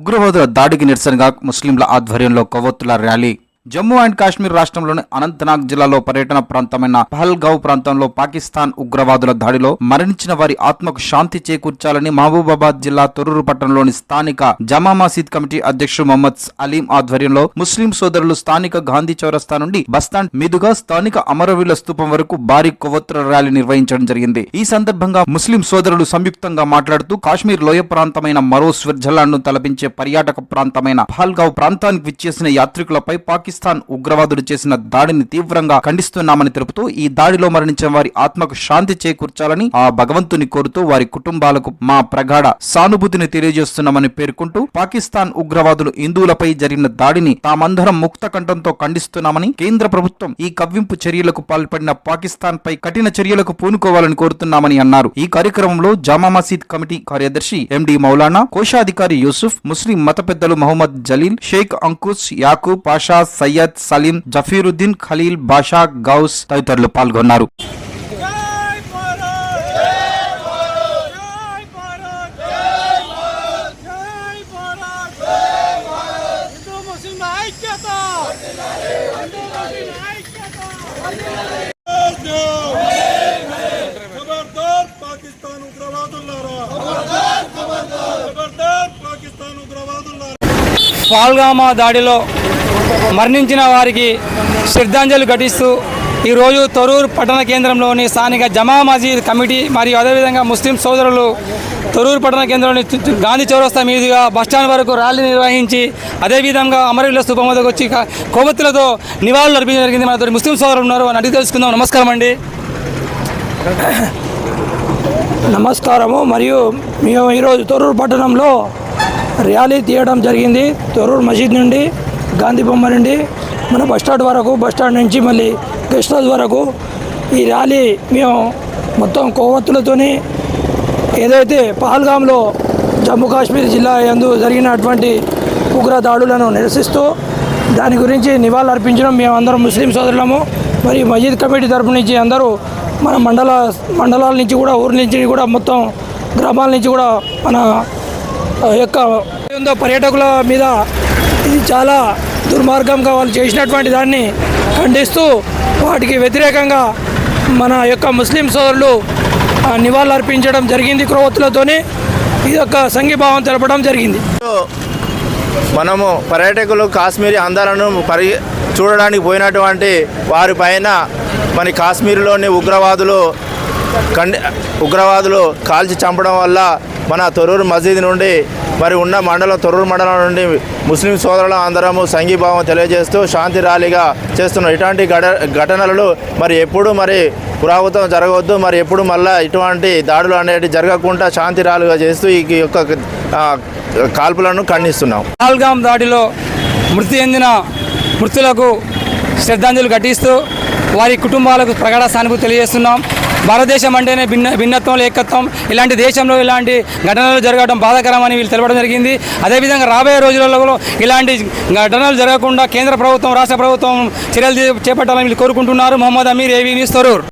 ఉగ్రవాదుల దాడికి నిరసనగా ముస్లింల ఆధ్వర్యంలో కొవ్వొత్తుల ర్యాలీ. జమ్మూ అండ్ కాశ్మీర్ రాష్ట్రంలోని అనంతనాగ్ జిల్లాలో పర్యటన ప్రాంతమైన పహల్గావ్ ప్రాంతంలో పాకిస్తాన్ ఉగ్రవాదుల దాడిలో మరణించిన వారి ఆత్మకు శాంతి చేకూర్చాలని మహబూబాబాద్ జిల్లా తొర్రూరు పట్టణంలోని స్థానిక జమా మసీద్ కమిటీ అధ్యక్షుడు మొహమ్మద్ అలీం ఆధ్వర్యంలో ముస్లిం సోదరులు స్థానిక గాంధీ చౌరస్తా నుండి బస్టాండ్ మీదుగా స్థానిక అమరవీరుల స్తూపం వరకు భారీ కొవ్వొత్తుల ర్యాలీ నిర్వహించడం జరిగింది. ఈ సందర్భంగా ముస్లిం సోదరులు సంయుక్తంగా మాట్లాడుతూ కాశ్మీర్ లోయ ప్రాంతమైన మరో స్విట్జర్లాండ్ ను తలపించే పర్యాటక ప్రాంతమైన పహల్గావ్ ప్రాంతానికి విచ్చేసిన యాత్రికులపై పాకిస్తాన్ ఉగ్రవాదులు చేసిన దాడిని తీవ్రంగా ఖండిస్తున్నామని తెలుపుతూ ఈ దాడిలో మరణించిన వారి ఆత్మకు శాంతి చేకూర్చాలని ఆ భగవంతుని కోరుతూ వారి కుటుంబాలకు మా ప్రగాఢ సానుభూతిని తెలియజేస్తున్నామని పేర్కొంటూ పాకిస్తాన్ ఉగ్రవాదులు హిందువులపై జరిగిన దాడిని తామందరం ముక్త కంఠంతో ఖండిస్తున్నామని, కేంద్ర ప్రభుత్వం ఈ కవ్వింపు చర్యలకు పాల్పడిన పాకిస్తాన్ పై కఠిన చర్యలకు పూనుకోవాలని కోరుతున్నామని అన్నారు. ఈ కార్యక్రమంలో జామా మసీద్ కమిటీ కార్యదర్శి ఎండి మౌలానా, కోశాధికారి యూసుఫ్, ముస్లిం మత పెద్దలు మహమ్మద్ జలీల్, షేక్ అంకుష్, యాకూబ్ పాషా, సయ్యద్ సలీం, జఫీరుద్దీన్, ఖలీల్, బాషా, గౌస్ తదితరులు పాల్గొన్నారు. పహల్గామా దాడిలో మరణించిన వారికి శ్రద్ధాంజలి ఘటిస్తూ ఈరోజు తొర్రూరు పట్టణ కేంద్రంలోని స్థానిక జమా మసీద్ కమిటీ మరియు అదేవిధంగా ముస్లిం సోదరులు తొర్రూరు పట్టణ కేంద్రంలోని గాంధీ చౌరస్తా మీదుగా బస్టాండ్ వరకు ర్యాలీ నిర్వహించి అదేవిధంగా అమరవీరుల స్తూపం వద్దకు వచ్చి కొవ్వొత్తులతో నివాళులు అర్పించడం జరిగింది. మనతో ముస్లిం సోదరులు ఉన్నారు, అని అడిగి తెలుసుకుందాం. నమస్కారం అండి. నమస్కారము. మరియు మేము ఈరోజు తొర్రూరు పట్టణంలో ర్యాలీ తీయడం జరిగింది. తొర్రూరు మసీద్ నుండి, గాంధీ బొమ్మ నుండి మన బస్టాండ్ వరకు, బస్టాండ్ నుంచి మళ్ళీ గెస్ట్ హౌస్ వరకు ఈ ర్యాలీ మేము మొత్తం కొవ్వొత్తులతోని ఏదైతే పహల్గామ్లో జమ్మూ కాశ్మీర్ జిల్లా యందు జరిగినటువంటి ఉగ్ర దాడులను నిరసిస్తూ దాని గురించి నివాళులు అర్పించడం మేము అందరం ముస్లిం సోదరులము. మరి మసీద్ కమిటీ తరపు నుంచి అందరూ మన మండలాల నుంచి కూడా, ఊరి నుంచి కూడా, మొత్తం గ్రామాల నుంచి కూడా మన యొక్క పర్యాటకుల మీద ఇది చాలా దుర్మార్గంగా వాళ్ళు చేసినటువంటి దాన్ని ఖండిస్తూ వాటికి వ్యతిరేకంగా మన యొక్క ముస్లిం సోదరులు నివాళులు అర్పించడం జరిగింది. కొవ్వొత్తులతోనే ఈ యొక్క సంఘీభావం తెలపడం జరిగింది. మనము పర్యాటకులు కాశ్మీరీ అందాలను చూడడానికి పోయినటువంటి వారి పైన మన కాశ్మీర్లోని ఉగ్రవాదులు కాల్చి చంపడం వల్ల మన తొర్రూరు మసీద్ నుండి మరి ఉన్న తొర్రూరు మండలం నుండి ముస్లిం సోదరులు అందరము సంఘీభావం తెలియజేస్తూ శాంతి ర్యాలీగా చేస్తున్నాం. ఇటువంటి ఘటనలు మరి ఎప్పుడు మరి పురావృతం జరగవద్దు, మరి ఎప్పుడు మళ్ళీ ఇటువంటి దాడులు అనేవి జరగకుండా శాంతి ర్యాలీగా చేస్తూ ఈ యొక్క కాల్పులను ఖండిస్తున్నాం. పహల్గామ్ దాడిలో మృతి చెందిన మృతులకు శ్రద్ధాంజలి ఘటిస్తూ వారి కుటుంబాలకు ప్రగాఢ సానుభూతి తెలియజేస్తున్నాం. భారతదేశం అంటేనే భిన్నత్వంలో ఏకత్వం. ఇలాంటి దేశంలో ఇలాంటి ఘటనలు జరగడం బాధాకరమని వీళ్ళు తెలపడం జరిగింది. అదేవిధంగా రాబోయే రోజులలో ఇలాంటి ఘటనలు జరగకుండా కేంద్ర ప్రభుత్వం, రాష్ట్ర ప్రభుత్వం చర్యలు చేపట్టాలని వీళ్ళు కోరుకుంటున్నారు. Mohammed Aamir, AV news, Thorrur.